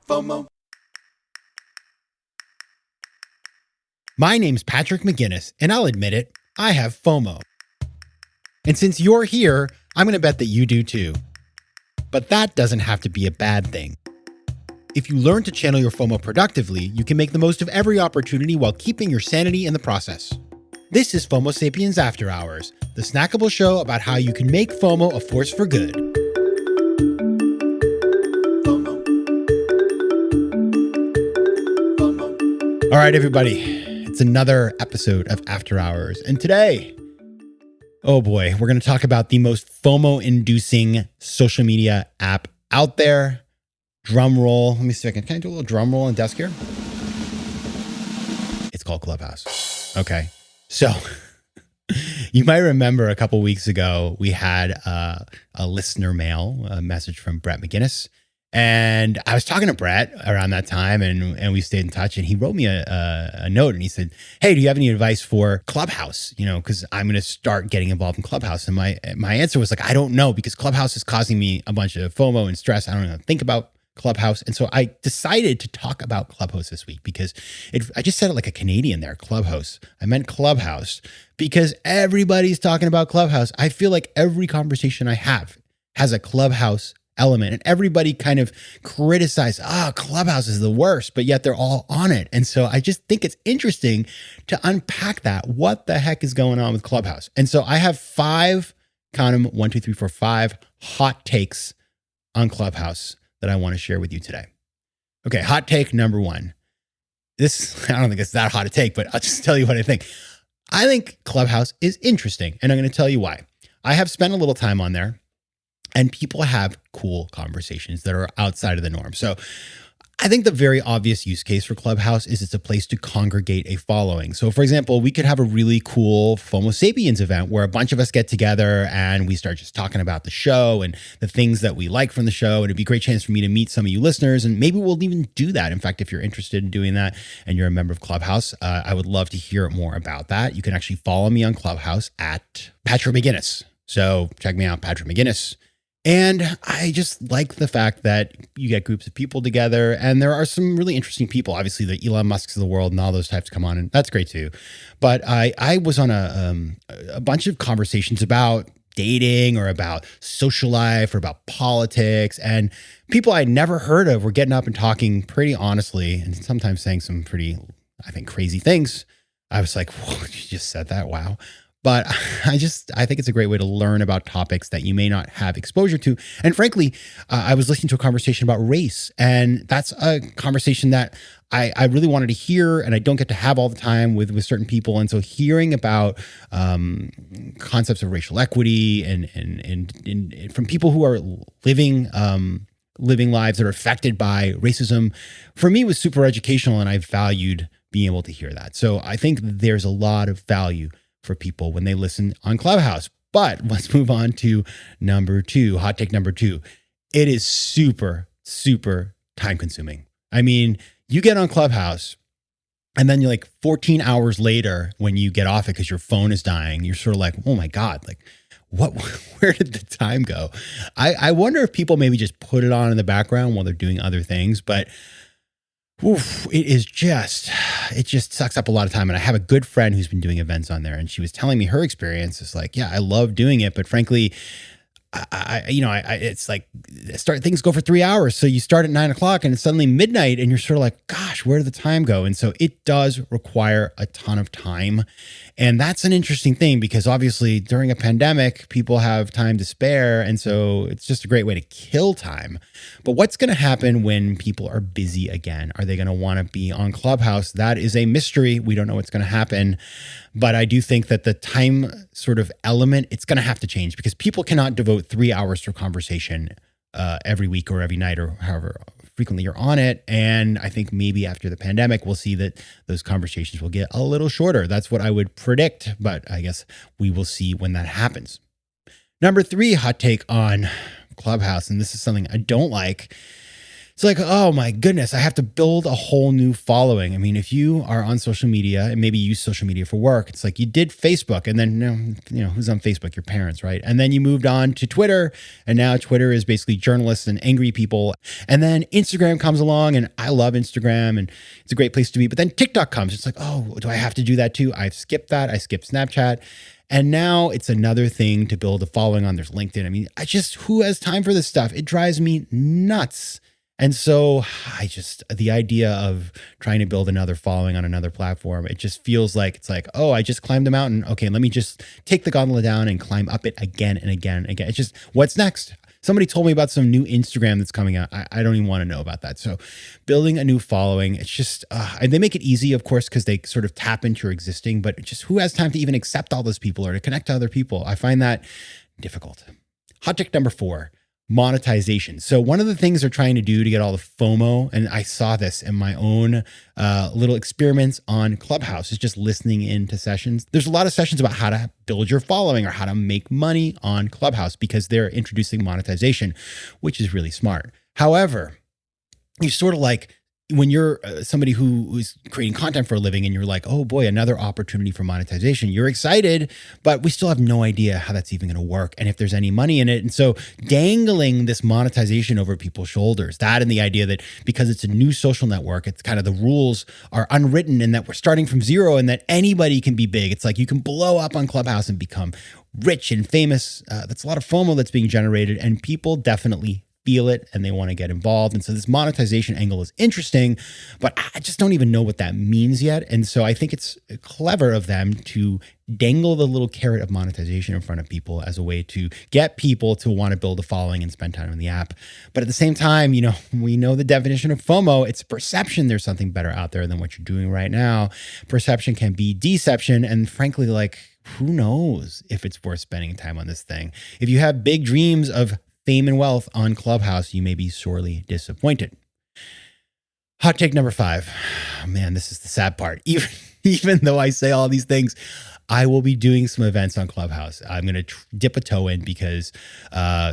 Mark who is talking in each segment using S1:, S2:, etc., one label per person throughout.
S1: FOMO.
S2: My name's Patrick McGinnis, and I'll admit it, I have FOMO. And since you're here, I'm going to bet that you do too. But that doesn't have to be a bad thing. If you learn to channel your FOMO productively, you can make the most of every opportunity while keeping your sanity in the process. This is FOMO Sapiens After Hours, the snackable show about how you can make FOMO a force for good.
S1: FOMO. FOMO.
S2: All right, everybody, it's another episode of After Hours. And today, oh boy, we're going to talk about the most FOMO-inducing social media app out there. Drum roll. Let me see if I can I do a little drum roll on the desk here? It's called Clubhouse. Okay. So you might remember a couple weeks ago, we had a listener mail, a message from Brett McGinnis. And I was talking to Brett around that time and we stayed in touch, and he wrote me a note and he said, hey, do you have any advice for Clubhouse? You know, because I'm going to start getting involved in Clubhouse. And my answer was like, I don't know, because Clubhouse is causing me a bunch of FOMO and stress. I don't know, think about Clubhouse. And so I decided to talk about Clubhouse this week because I just said it like a Canadian there, Clubhouse. I meant Clubhouse because everybody's talking about Clubhouse. I feel like every conversation I have has a Clubhouse element, and everybody kind of criticizes, Clubhouse is the worst, but yet they're all on it. And so I just think it's interesting to unpack that. What the heck is going on with Clubhouse? And so I have 5, count them, 1, 2, 3, 4, 5 hot takes on Clubhouse that I want to share with you today. Okay, hot take number 1. This, I don't think it's that hot a take, but I'll just tell you what I think. I think Clubhouse is interesting, and I'm going to tell you why. I have spent a little time on there, and people have cool conversations that are outside of the norm. So I think the very obvious use case for Clubhouse is it's a place to congregate a following. So for example, we could have a really cool FOMO Sapiens event where a bunch of us get together and we start just talking about the show and the things that we like from the show. And it'd be a great chance for me to meet some of you listeners. And maybe we'll even do that. In fact, if you're interested in doing that and you're a member of Clubhouse, I would love to hear more about that. You can actually follow me on Clubhouse at Patrick McGinnis. So check me out, Patrick McGinnis. And I just like the fact that you get groups of people together, and there are some really interesting people. Obviously, the Elon Musks of the world and all those types come on, and that's great too. But I was on a bunch of conversations about dating or about social life or about politics, and people I'd never heard of were getting up and talking pretty honestly, and sometimes saying some pretty, I think, crazy things. I was like, whoa, you just said that? Wow. But I think it's a great way to learn about topics that you may not have exposure to. And frankly, I was listening to a conversation about race, and that's a conversation that I really wanted to hear, and I don't get to have all the time with certain people. And so hearing about concepts of racial equity and from people who are living lives that are affected by racism, for me was super educational, and I valued being able to hear that. So I think there's a lot of value for people when they listen on Clubhouse. But let's move on to number 2, hot take number 2. It is super, super time consuming. I mean, you get on Clubhouse and then you're like 14 hours later when you get off it because your phone is dying, you're sort of like, oh my God, like where did the time go? I wonder if people maybe just put it on in the background while they're doing other things, but it just sucks up a lot of time. And I have a good friend who's been doing events on there, and she was telling me her experience. It's like, yeah, I love doing it, but frankly, it's like things go for 3 hours. So you start at 9 o'clock and it's suddenly midnight, and you're sort of like, gosh, where did the time go? And so it does require a ton of time. And that's an interesting thing because obviously during a pandemic, people have time to spare. And so it's just a great way to kill time. But what's going to happen when people are busy again? Are they going to want to be on Clubhouse? That is a mystery. We don't know what's going to happen. But I do think that the time sort of element, it's going to have to change because people cannot devote 3 hours to a conversation every week or every night or however frequently you're on it. And I think maybe after the pandemic, we'll see that those conversations will get a little shorter. That's what I would predict, but I guess we will see when that happens. Number 3 hot take on Clubhouse, and this is something I don't like. It's like, oh my goodness, I have to build a whole new following. I mean, if you are on social media and maybe use social media for work, it's like you did Facebook and then, who's on Facebook? Your parents, right? And then you moved on to Twitter, and now Twitter is basically journalists and angry people. And then Instagram comes along, and I love Instagram and it's a great place to be. But then TikTok comes. It's like, oh, do I have to do that too? I've skipped that. I skipped Snapchat. And now it's another thing to build a following on. There's LinkedIn. I mean, who has time for this stuff? It drives me nuts. And so the idea of trying to build another following on another platform, it just feels like it's like, oh, I just climbed the mountain. Okay, let me just take the gondola down and climb up it again and again and again. It's just, what's next? Somebody told me about some new Instagram that's coming out. I don't even want to know about that. So building a new following, it's just, and they make it easy, of course, because they sort of tap into your existing, but just who has time to even accept all those people or to connect to other people? I find that difficult. Hot take number 4. Monetization. So one of the things they're trying to do to get all the FOMO, and I saw this in my own little experiments on Clubhouse, is just listening into sessions. There's a lot of sessions about how to build your following or how to make money on Clubhouse because they're introducing monetization, which is really smart. However, you sort of like, when you're somebody who's creating content for a living and you're like, oh boy, another opportunity for monetization, you're excited, but we still have no idea how that's even going to work and if there's any money in it. And so dangling this monetization over people's shoulders, that and the idea that because it's a new social network, it's kind of the rules are unwritten and that we're starting from zero and that anybody can be big. It's like you can blow up on Clubhouse and become rich and famous. That's a lot of FOMO that's being generated, and people definitely feel it and they want to get involved. And so this monetization angle is interesting, but I just don't even know what that means yet. And so I think it's clever of them to dangle the little carrot of monetization in front of people as a way to get people to want to build a following and spend time on the app. But at the same time, we know the definition of FOMO. It's perception there's something better out there than what you're doing right now. Perception can be deception. And frankly, who knows if it's worth spending time on this thing? If you have big dreams of fame and wealth on Clubhouse, you may be sorely disappointed. Hot take number 5. Oh, man, this is the sad part. Even though I say all these things, I will be doing some events on Clubhouse. I'm going to dip a toe in because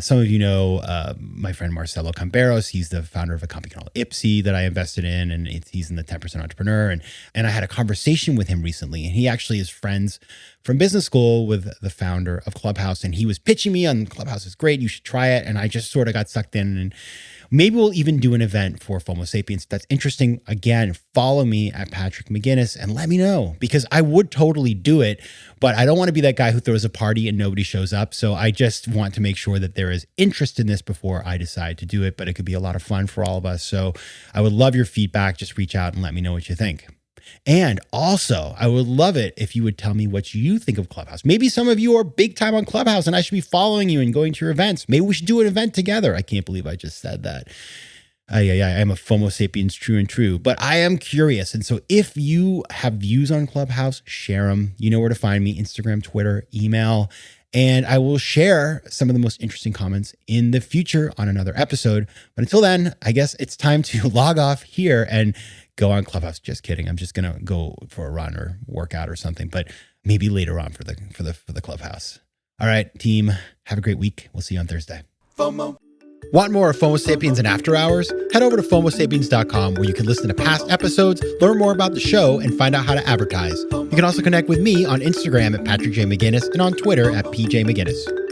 S2: some of you know my friend Marcelo Camberos. He's the founder of a company called Ipsy that I invested in, and he's in the 10% Entrepreneur. And I had a conversation with him recently, and he actually is friends from business school with the founder of Clubhouse, and he was pitching me on Clubhouse is great, you should try it. And I just sort of got sucked in, and maybe we'll even do an event for FOMO Sapiens. If that's interesting, again, follow me at Patrick McGinnis and let me know, because I would totally do it, but I don't want to be that guy who throws a party and nobody shows up. So I just want to make sure that there is interest in this before I decide to do it, but it could be a lot of fun for all of us. So I would love your feedback. Just reach out and let me know what you think. And also, I would love it if you would tell me what you think of Clubhouse. Maybe some of you are big time on Clubhouse and I should be following you and going to your events. Maybe we should do an event together. I can't believe I just said that. I am a FOMO Sapiens true and true, but I am curious. And so if you have views on Clubhouse, share them. You know where to find me: Instagram, Twitter, email. And I will share some of the most interesting comments in the future on another episode. But until then, I guess it's time to log off here and go on Clubhouse. Just kidding. I'm just going to go for a run or workout or something, but maybe later on for the Clubhouse. All right, team, have a great week. We'll see you on Thursday.
S1: FOMO.
S2: Want more of FOMO Sapiens and After Hours? Head over to FOMOsapiens.com where you can listen to past episodes, learn more about the show, and find out how to advertise. You can also connect with me on Instagram at Patrick J. McGinnis and on Twitter at PJ McGinnis.